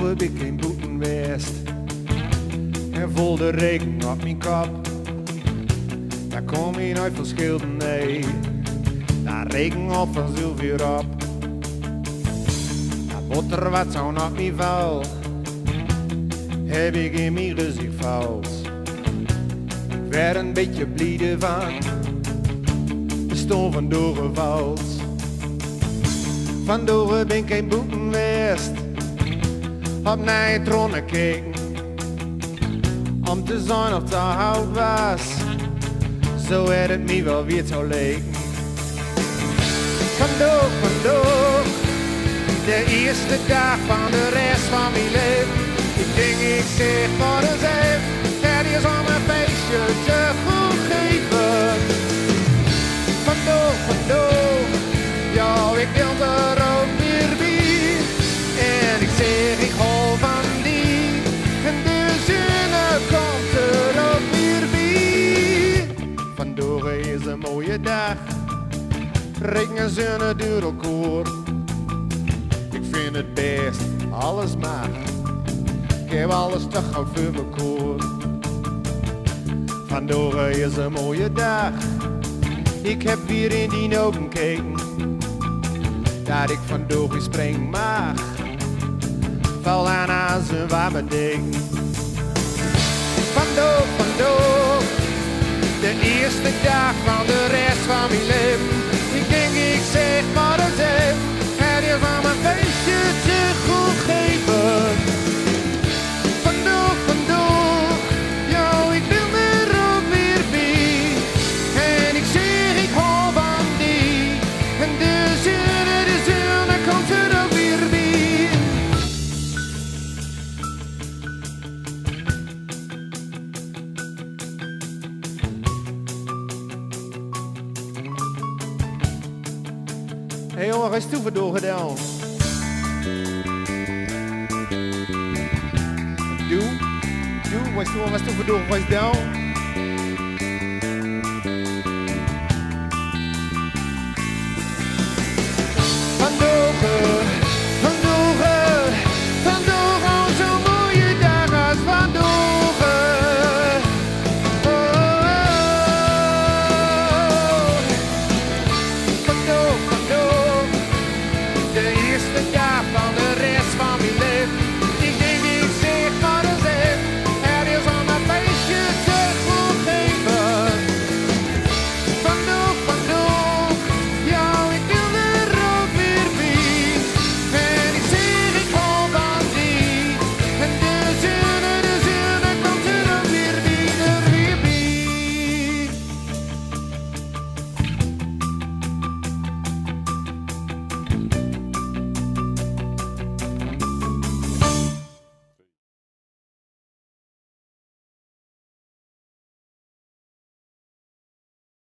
heb ik geen boeten west. En vol de regen op mijn kop. Daar kom je nooit verschillen, nee. Daar regen op van zoveel op. Dat boter wat zo op mij val. Heb ik in mijn gezicht vals. Ik werd een beetje bliede van. De stoom van doorgevals. Vandoor ben ik geen boeten west. Op naar je tronnen kijken. Om te zijn of te oud was. Zo had het me wel weer zo lijken. Vandoor, de eerste dag van de rest van mijn leven. Ik denk ik zeg voor de zeef. Het is om een feestje te goed geven. Vandoor, ja ik wil er ook weer bij. En ik zeg ik hou van die. En de zonne komt er ook weer bij. Vandoor is een mooie dag. Regen en zonne door elkaar. Ik vind het best, alles mag. Ik heb alles toch al voor mekaar. Vandoor is een mooie dag. Ik heb weer in die ogen gekeken. Dat ik vandoor springen mag. Val aan zijn warme ding. Vandoor, de eerste dag van de rest van mijn leven. Ik denk ik zeg maar de zin. Het is van mijn feestje te goed geven. Vandoor, ja ik wil er ook weer bij. En ik zeg ik hou van die. En de zonne komt er ook weer bij. Hé jongen, wat is toe vandoor gedaan? Doe, wat is toe vandoor gedaan?